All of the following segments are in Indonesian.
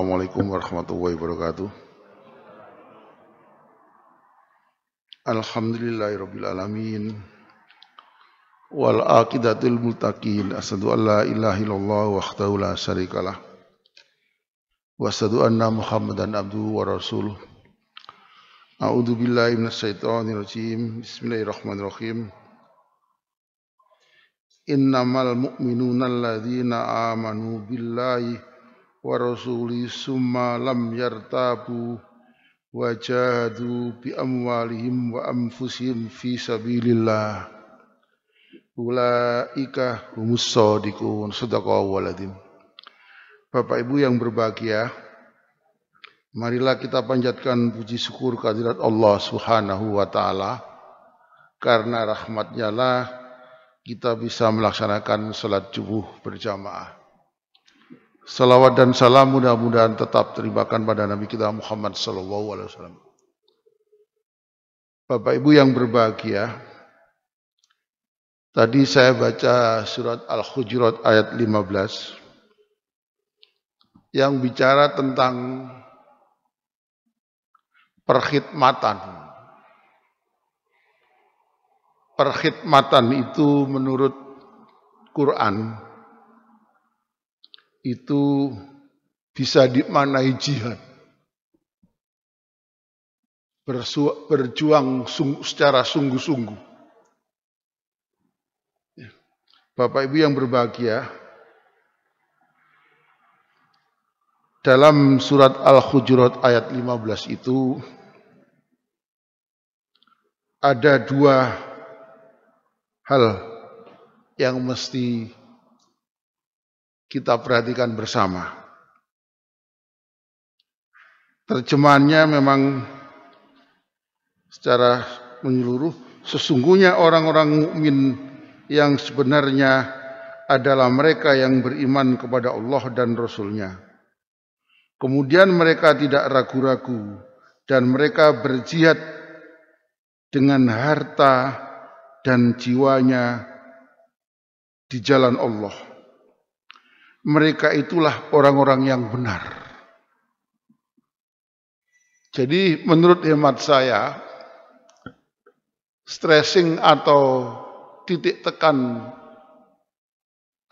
Assalamualaikum warahmatullahi wabarakatuh. Alhamdulillahirabbil alamin. Wal aqidatul muttaqin. Asyhadu an la ilaha illallah wahdahu la syarikalah. Wa asyhadu anna Muhammadan abduhu wa rasuluh. A'udzu billahi minasyaitonir rajim. Bismillahirrahmanirrahim. Innamal mu'minuna alladzina amanu billahi wa rasuli summa lam yartabu wa jahadu bi amwalihim wa anfusihim fi sabilillah ulaika humus shadiqun. Shadaqallahu waladim. Bapak Ibu yang berbahagia, marilah kita panjatkan puji syukur kehadirat Allah Subhanahu wa taala. Karena rahmat-Nya lah kita bisa melaksanakan salat subuh berjamaah. Salawat dan salam mudah-mudahan tetap terlimpahkan pada Nabi kita Muhammad SAW. Bapak Ibu yang berbahagia, tadi saya baca surat Al-Hujurat ayat 15 yang bicara tentang perkhidmatan. Perkhidmatan itu menurut Quran itu bisa dimaknai jihad. Berjuang secara sungguh-sungguh. Bapak Ibu yang berbahagia, dalam surat Al-Hujurat ayat 15 itu ada dua hal yang mesti kita perhatikan bersama. Terjemahannya memang secara menyeluruh, sesungguhnya orang-orang mukmin yang sebenarnya adalah mereka yang beriman kepada Allah dan Rasul-Nya. Kemudian mereka tidak ragu-ragu dan mereka berjihad dengan harta dan jiwanya di jalan Allah. Mereka itulah orang-orang yang benar. Jadi menurut hemat saya, stressing atau titik tekan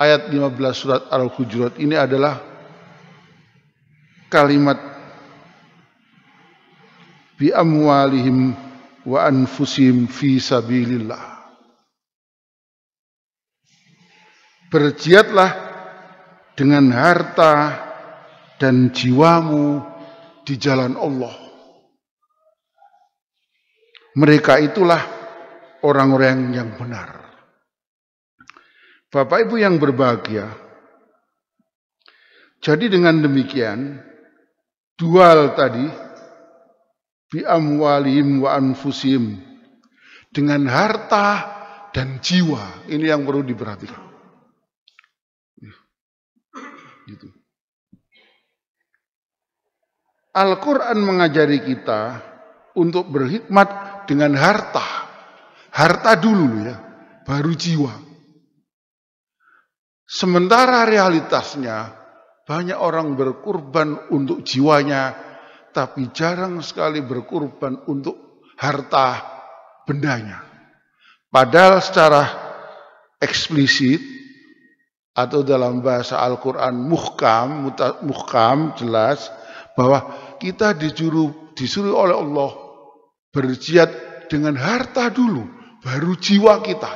ayat 15 surat Al-Hujurat ini adalah kalimat bi amwalihim wa anfusihim fi sabilillah. Berjihadlah dengan harta dan jiwamu di jalan Allah. Mereka itulah orang-orang yang benar. Bapak Ibu yang berbahagia, jadi dengan demikian, dual tadi, bi amwalihim wa anfusihim, dengan harta dan jiwa, ini yang perlu diperhatikan. Gitu. Al-Quran mengajari kita untuk berkhidmat dengan harta. Harta dulu ya, baru jiwa. Sementara realitasnya, banyak orang berkorban untuk jiwanya, tapi jarang sekali berkorban untuk harta bendanya. Padahal secara eksplisit, atau dalam bahasa Al-Quran muhkam jelas bahwa kita disuruh oleh Allah berjihad dengan harta dulu, baru jiwa kita.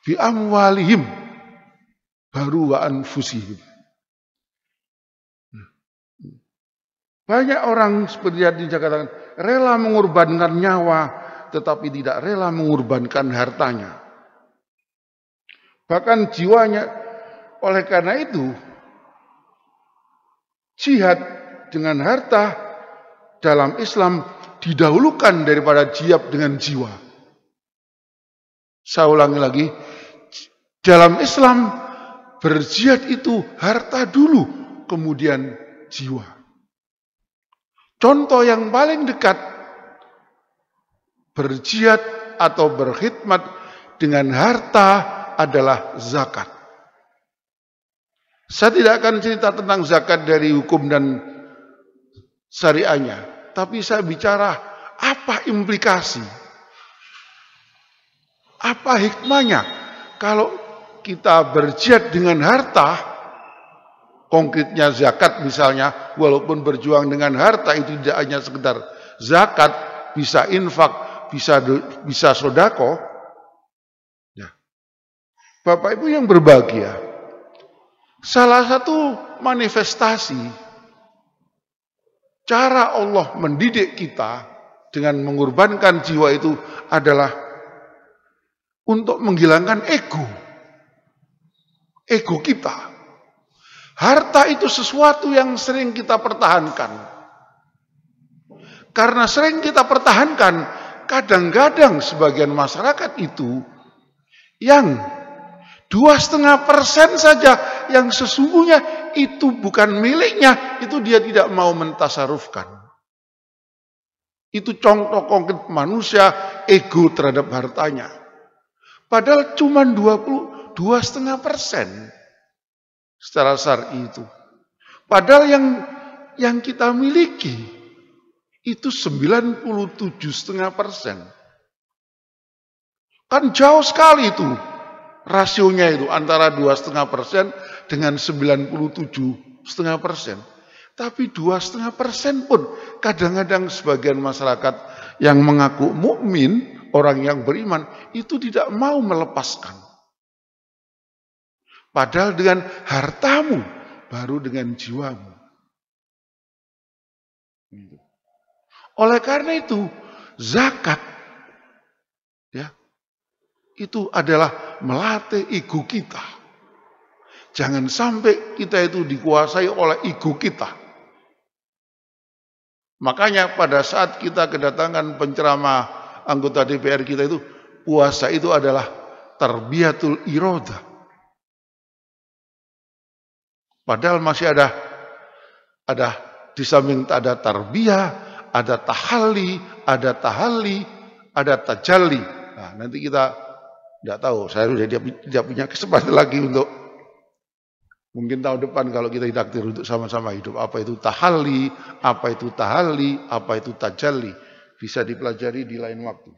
Bi amwalihim, baru wa anfusihim. Banyak orang seperti yang dikatakan rela mengorbankan nyawa, tetapi tidak rela mengorbankan hartanya. Bahkan jiwanya. Oleh karena itu, jihad dengan harta dalam Islam didahulukan daripada jihad dengan jiwa. Saya ulangi lagi, dalam Islam berjihad itu harta dulu, kemudian jiwa. Contoh yang paling dekat, berjihad atau berkhidmat dengan harta adalah zakat. Saya tidak akan cerita tentang zakat dari hukum dan syariahnya, tapi saya bicara apa implikasi, apa hikmahnya kalau kita berjihad dengan harta, konkretnya zakat misalnya, walaupun berjuang dengan harta itu tidak hanya sekedar zakat, bisa infak, bisa sodako. Ya. Bapak Ibu yang berbahagia, salah satu manifestasi cara Allah mendidik kita dengan mengorbankan jiwa itu adalah untuk menghilangkan ego kita. Harta itu sesuatu yang sering kita pertahankan. Karena sering kita pertahankan, kadang-kadang sebagian masyarakat itu yang 2,5% saja yang sesungguhnya itu bukan miliknya, itu dia tidak mau mentasarufkan. Itu contoh konkret manusia ego terhadap hartanya. Padahal cuma 2,5% secara syar'i itu. Padahal yang kita miliki itu 97,5%. Kan jauh sekali itu rasionya itu antara 2,5% dengan 97,5%. Tapi 2,5% pun kadang-kadang sebagian masyarakat yang mengaku mukmin, orang yang beriman, itu tidak mau melepaskan. Padahal dengan hartamu, baru dengan jiwamu. Oleh karena itu, zakat ya, itu adalah melatih ego kita. Jangan sampai kita itu dikuasai oleh ego kita. Makanya pada saat kita kedatangan penceramah anggota DPR kita itu, puasa itu adalah tarbiyatul iradah. Padahal masih ada di samping ada tarbiyah, ada tahalli, ada tahalli, ada tajalli. Nah, nanti kita tidak tahu, saya sudah tidak punya kesempatan lagi untuk mungkin tahun depan kalau kita didaktir untuk sama-sama hidup. Apa itu tahalli, apa itu tahalli, apa itu tajalli. Bisa dipelajari di lain waktu.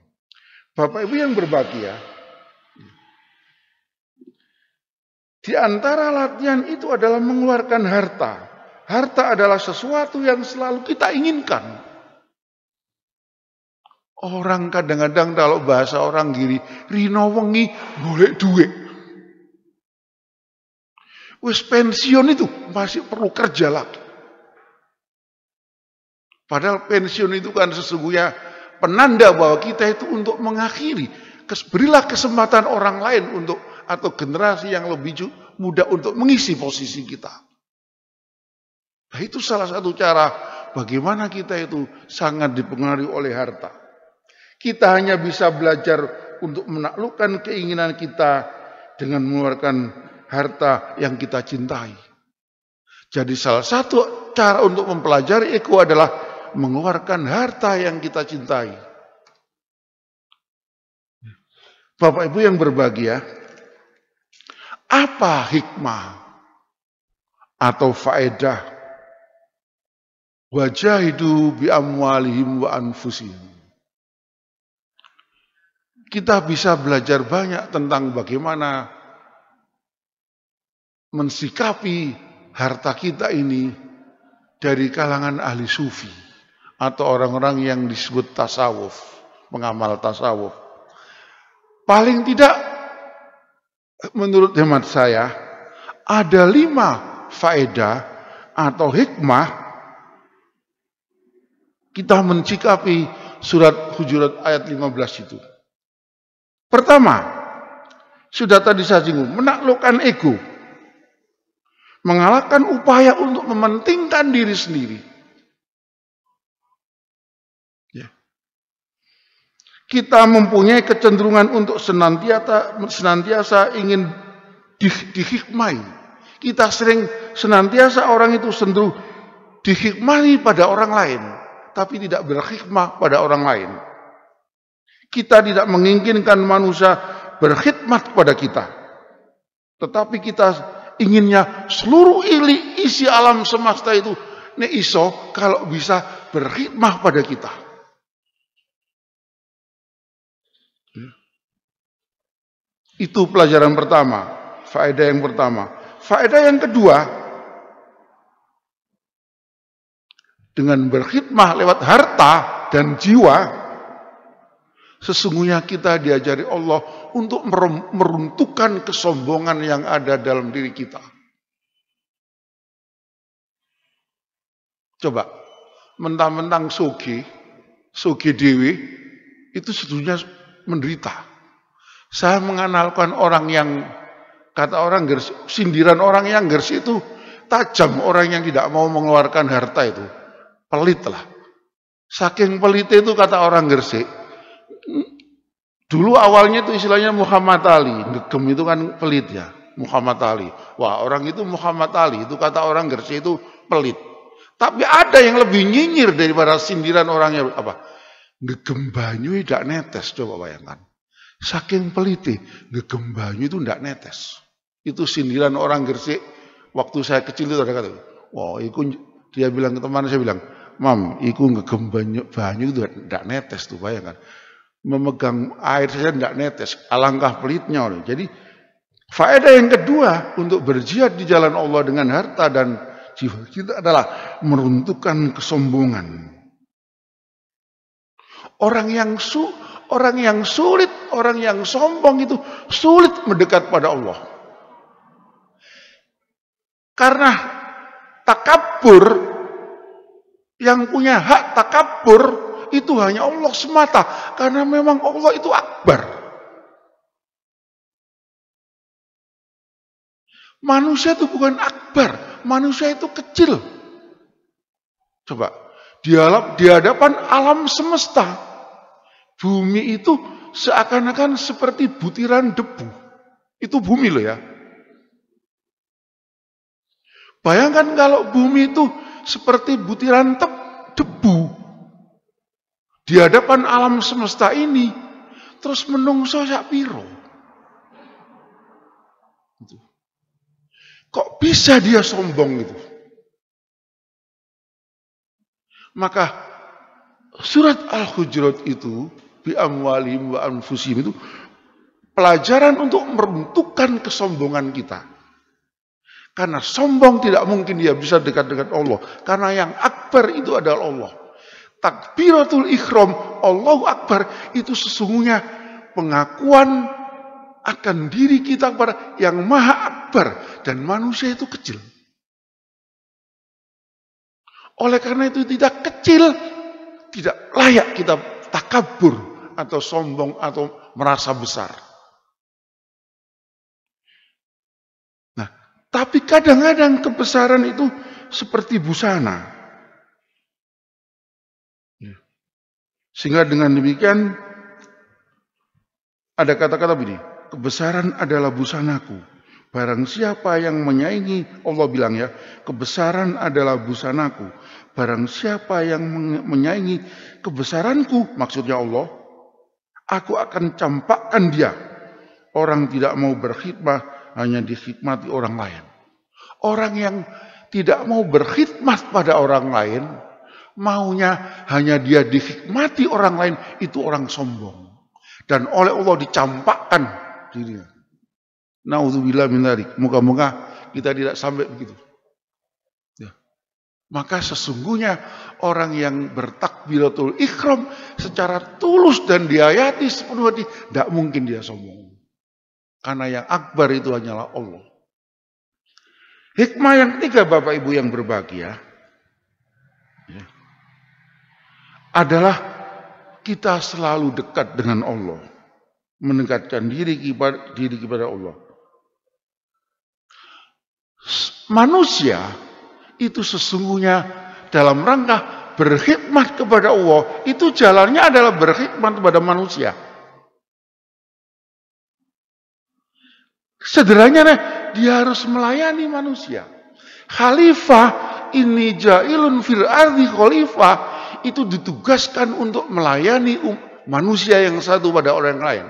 Bapak Ibu yang berbahagia, di antara latihan itu adalah mengeluarkan harta. Harta adalah sesuatu yang selalu kita inginkan. Orang kadang-kadang kalau bahasa orang giri, rino wengi golek duit. Wis pensiun itu masih perlu kerja lagi. Padahal pensiun itu kan sesungguhnya penanda bahwa kita itu untuk mengakhiri. Berilah kesempatan orang lain untuk atau generasi yang lebih muda untuk mengisi posisi kita. Nah, itu salah satu cara bagaimana kita itu sangat dipengaruhi oleh harta. Kita hanya bisa belajar untuk menaklukkan keinginan kita dengan mengeluarkan harta yang kita cintai. Jadi salah satu cara untuk mempelajari ego adalah mengeluarkan harta yang kita cintai. Bapak Ibu yang berbahagia, apa hikmah atau faedah wajahidu bi amwalihim wa anfusihim? Kita bisa belajar banyak tentang bagaimana mensikapi harta kita ini dari kalangan ahli sufi atau orang-orang yang disebut tasawuf, pengamal tasawuf. Paling tidak menurut hemat saya ada 5 faedah atau hikmah kita mensikapi surat Hujurat ayat 15 itu. Pertama, sudah tadi saya singgung, menaklukkan ego. Mengalahkan upaya untuk mementingkan diri sendiri. Ya. Kita mempunyai kecenderungan untuk senantiasa ingin dihikmai. Kita sering senantiasa orang itu cenderung dihikmati pada orang lain, tapi tidak berhikmah pada orang lain. Kita tidak menginginkan manusia berkhidmat kepada kita, tetapi kita inginnya seluruh isi alam semesta itu nek iso kalau bisa berkhidmah pada kita. Itu pelajaran pertama, faedah yang pertama. Faedah yang kedua, dengan berkhidmah lewat harta dan jiwa, sesungguhnya kita diajari Allah untuk meruntuhkan kesombongan yang ada dalam diri kita. Coba, mentang-mentang soge dewe, itu sebetulnya menderita. Saya mengenalkan orang yang, kata orang Gresik, sindiran orang yang Gresik itu tajam, orang yang tidak mau mengeluarkan harta itu. Pelit lah. Saking pelit itu kata orang Gresik. Dulu awalnya itu istilahnya Muhammad Ali. Gegem itu kan pelit ya. Muhammad Ali. Wah, orang itu Muhammad Ali. Itu kata orang Gresik itu pelit. Tapi ada yang lebih nyinyir daripada sindiran orangnya. Apa? Gegem banyu tidak netes. Coba bayangkan. Saking peliti, gegem banyu itu tidak netes. Itu sindiran orang Gresik. Waktu saya kecil itu ada kata, wah, dia bilang ke teman saya bilang, Mam, iku gegem banyu itu tidak netes tuh, bayangkan. Memegang air saja tidak netes, alangkah pelitnya. Jadi faedah yang kedua untuk berjihad di jalan Allah dengan harta dan jiwa kita adalah meruntuhkan kesombongan. Orang yang sulit, orang yang sombong itu sulit mendekat pada Allah. Karena takabur, yang punya hak takabur itu hanya Allah semata. Karena memang Allah itu akbar. Manusia itu bukan akbar, manusia itu kecil. Coba, di hadapan alam semesta, bumi itu seakan-akan seperti butiran debu. Itu bumi loh ya. Bayangkan kalau bumi itu seperti butiran debu. Di hadapan alam semesta ini, terus menungso sak piro. Kok bisa dia sombong gitu? Maka surat Al-Hujurat itu bi amwalihim wa anfusihim itu pelajaran untuk meruntuhkan kesombongan kita. Karena sombong tidak mungkin dia bisa dekat dengan Allah. Karena yang akbar itu adalah Allah. Takbiratul ihram, Allahu Akbar, itu sesungguhnya pengakuan akan diri kita kepada yang maha akbar. Dan manusia itu kecil. Oleh karena itu tidak kecil, tidak layak kita takabur atau sombong atau merasa besar. Nah, tapi kadang-kadang kebesaran itu seperti busana. Sehingga dengan demikian ada kata-kata begini, kebesaran adalah busanaku. Barang siapa yang menyaingi, Allah bilang ya, kebesaran adalah busanaku. Barang siapa yang menyaingi kebesaranku, maksudnya Allah, aku akan campakkan dia. Orang tidak mau berkhidmat, hanya dikhidmati orang lain. Orang yang tidak mau berkhidmat pada orang lain, maunya hanya dia dikhidmati orang lain, itu orang sombong. Dan oleh Allah dicampakkan dirinya. Nauzubillah min dzalik. Moga-moga kita tidak sampai begitu. Ya. Maka sesungguhnya orang yang bertakbiratul ihram secara tulus dan dihayati sepenuh hati, tidak mungkin dia sombong. Karena yang akbar itu hanyalah Allah. Hikmah yang ketiga, Bapak Ibu yang berbahagia, ya, adalah kita selalu dekat dengan Allah. Mendekatkan diri kepada Allah. Manusia itu sesungguhnya dalam rangka berkhidmat kepada Allah, itu jalannya adalah berkhidmat kepada manusia. Sederhananya dia harus melayani manusia. Khalifah ini ja'ilun fil ardi khalifah itu ditugaskan untuk melayani manusia yang satu pada orang lain.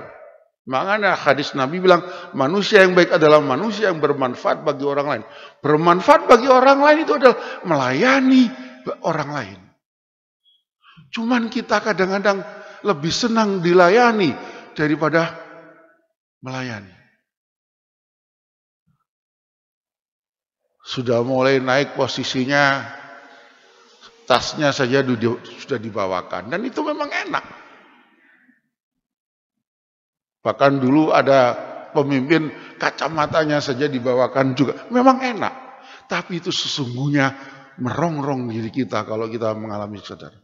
Makanya hadis Nabi bilang, manusia yang baik adalah manusia yang bermanfaat bagi orang lain. Bermanfaat bagi orang lain itu adalah melayani orang lain. Cuman kita kadang-kadang lebih senang dilayani daripada melayani. Sudah mulai naik posisinya, tasnya saja sudah dibawakan. Dan itu memang enak. Bahkan dulu ada pemimpin kacamatanya saja dibawakan juga. Memang enak. Tapi itu sesungguhnya merongrong diri kita kalau kita mengalami sadar.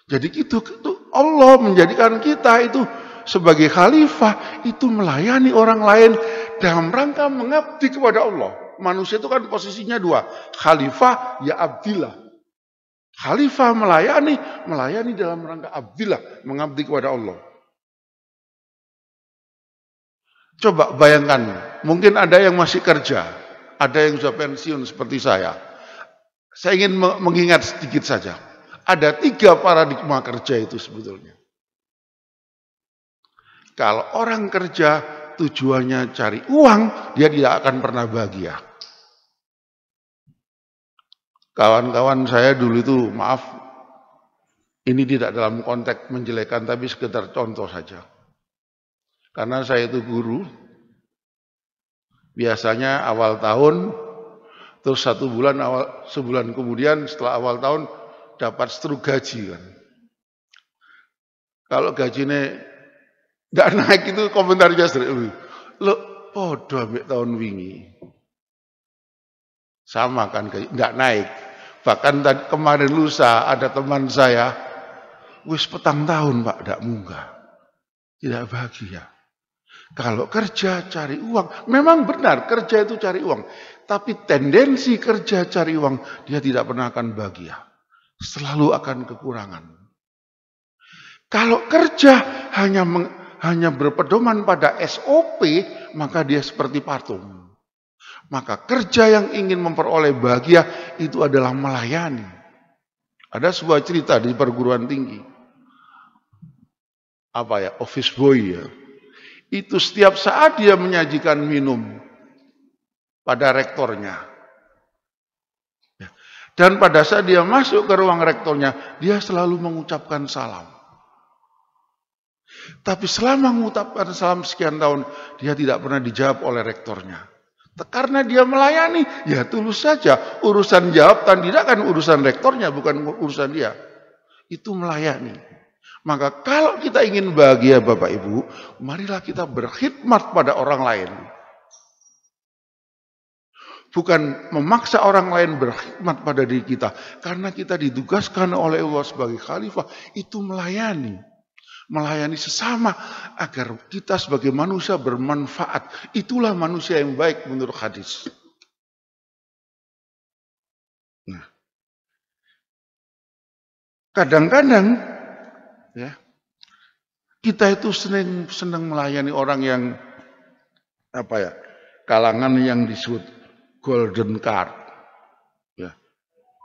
Jadi itu Allah menjadikan kita itu sebagai khalifah itu melayani orang lain dalam rangka mengabdi kepada Allah. Manusia itu kan posisinya dua. Khalifah ya abdillah. Khalifah melayani dalam rangka abdillah, mengabdi kepada Allah. Coba bayangkan, mungkin ada yang masih kerja, ada yang sudah pensiun seperti saya. Saya ingin mengingat sedikit saja. Ada 3 paradigma kerja itu sebetulnya. Kalau orang kerja tujuannya cari uang, dia tidak akan pernah bahagia. Kawan-kawan saya dulu itu, maaf, ini tidak dalam konteks menjelekan, tapi sekedar contoh saja. Karena saya itu guru, biasanya awal tahun, terus sebulan kemudian setelah awal tahun dapat struk gaji kan. Kalau gajinya tidak naik itu komentarnya sering, lo podo ambek tahun wingi. Sama kan, tidak naik. Bahkan tadi, kemarin lusa ada teman saya, wis petang tahun Pak, tidak munggah. Tidak bahagia. Kalau kerja cari uang, memang benar kerja itu cari uang. Tapi tendensi kerja cari uang, dia tidak pernah akan bahagia. Selalu akan kekurangan. Kalau kerja hanya berpedoman pada SOP, maka dia seperti patung. Maka kerja yang ingin memperoleh bahagia itu adalah melayani. Ada sebuah cerita di perguruan tinggi. Office boy ya. Itu setiap saat dia menyajikan minum pada rektornya. Dan pada saat dia masuk ke ruang rektornya, dia selalu mengucapkan salam. Tapi selama mengucapkan salam sekian tahun, dia tidak pernah dijawab oleh rektornya. Karena dia melayani, ya tulus saja. Urusan jawab dan tidak kan urusan rektornya, bukan urusan dia. Itu melayani. Maka kalau kita ingin bahagia Bapak Ibu, marilah kita berkhidmat pada orang lain. Bukan memaksa orang lain berkhidmat pada diri kita. Karena kita ditugaskan oleh Allah sebagai khalifah, itu melayani. Melayani sesama agar kita sebagai manusia bermanfaat. Itulah manusia yang baik menurut hadis. Nah, kadang-kadang ya, kita itu senang melayani orang yang kalangan yang disebut golden card. Ya.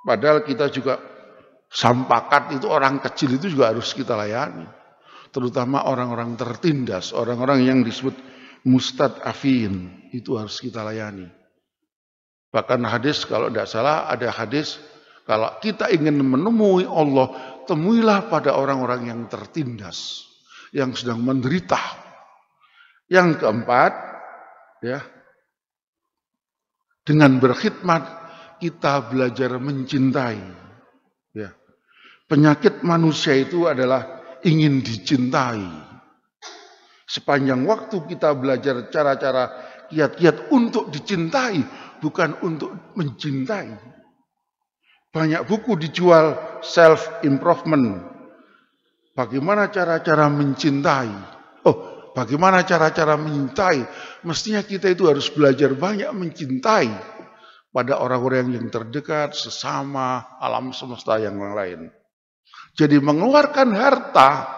Padahal kita juga sampakat itu orang kecil itu juga harus kita layani. Terutama orang-orang tertindas, orang-orang yang disebut mustad'afin, itu harus kita layani. Bahkan hadis, kalau tidak salah ada hadis, kalau kita ingin menemui Allah, temuilah pada orang-orang yang tertindas, yang sedang menderita. Yang keempat, ya, dengan berkhidmat kita belajar mencintai. Ya. Penyakit manusia itu adalah ingin dicintai. Sepanjang waktu kita belajar cara-cara kiat-kiat untuk dicintai, bukan untuk mencintai. Banyak buku dijual self-improvement. Bagaimana cara-cara mencintai? Bagaimana cara-cara mencintai? Mestinya kita itu harus belajar banyak mencintai pada orang-orang yang terdekat, sesama, alam semesta yang lain. Jadi mengeluarkan harta,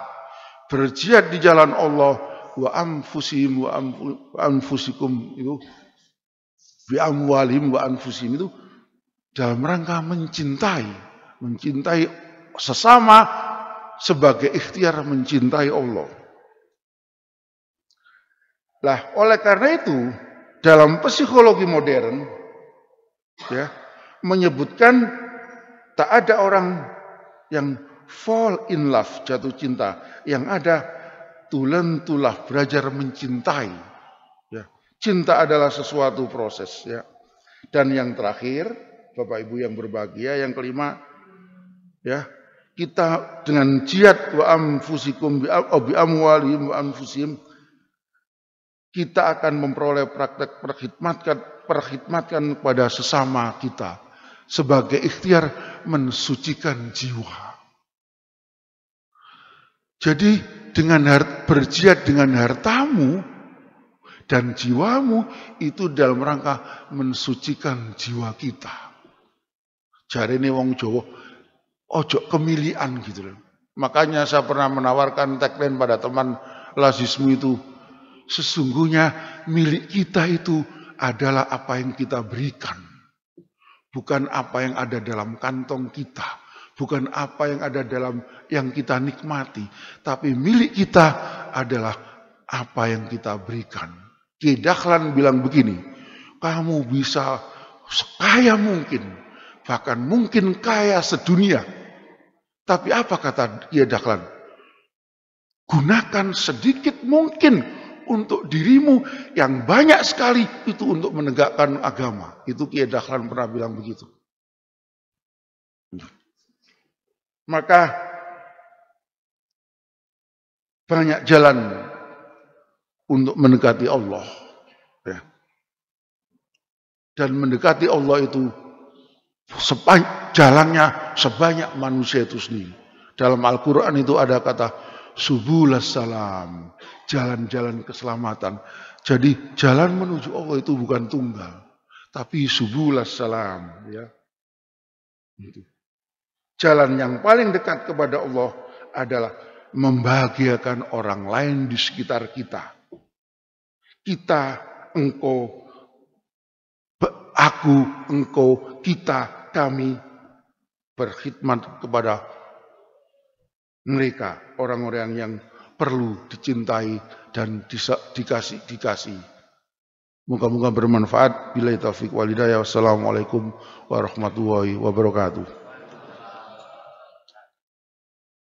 berjihad di jalan Allah, wa anfusihim wa anfusikum itu, bi amwalihim wa anfusihim itu dalam rangka mencintai sesama sebagai ikhtiar mencintai Allah. Lah, oleh karena itu, dalam psikologi modern, ya, menyebutkan tak ada orang yang fall in love, jatuh cinta, yang ada to learn to love, belajar mencintai. Ya. Cinta adalah sesuatu proses. Ya. Dan yang terakhir, Bapak Ibu yang berbahagia, yang kelima, ya, kita dengan jihad wa anfusikum bi amwalihim wa anfusihim, kita akan memperoleh praktek perkhidmatan kepada sesama kita sebagai ikhtiar mensucikan jiwa. Jadi dengan berjihad dengan hartamu dan jiwamu itu dalam rangka mensucikan jiwa kita. Jarine wong Jawa ojo kemilian gitu loh. Makanya saya pernah menawarkan tagline pada teman lazismu itu, sesungguhnya milik kita itu adalah apa yang kita berikan. Bukan apa yang ada dalam kantong kita. Bukan apa yang ada dalam yang kita nikmati. Tapi milik kita adalah apa yang kita berikan. Kiai Dahlan bilang begini, kamu bisa sekaya mungkin. Bahkan mungkin kaya sedunia. Tapi apa kata Kiai Dahlan? Gunakan sedikit mungkin untuk dirimu, yang banyak sekali itu untuk menegakkan agama. Itu Kiai Dahlan pernah bilang begitu. Maka banyak jalan untuk mendekati Allah. Ya. Dan mendekati Allah itu jalannya sebanyak manusia itu sendiri. Dalam Al-Quran itu ada kata subulas salam, jalan-jalan keselamatan. Jadi jalan menuju Allah itu bukan tunggal, tapi subulas salam. Ya. Jalan yang paling dekat kepada Allah adalah membahagiakan orang lain di sekitar kita. Kita, engkau, aku, engkau, kita, kami berkhidmat kepada mereka, orang-orang yang perlu dicintai dan dikasih. Moga-moga bermanfaat. Billahi taufiq wal hidayah. Wassalamualaikum warahmatullahi wabarakatuh.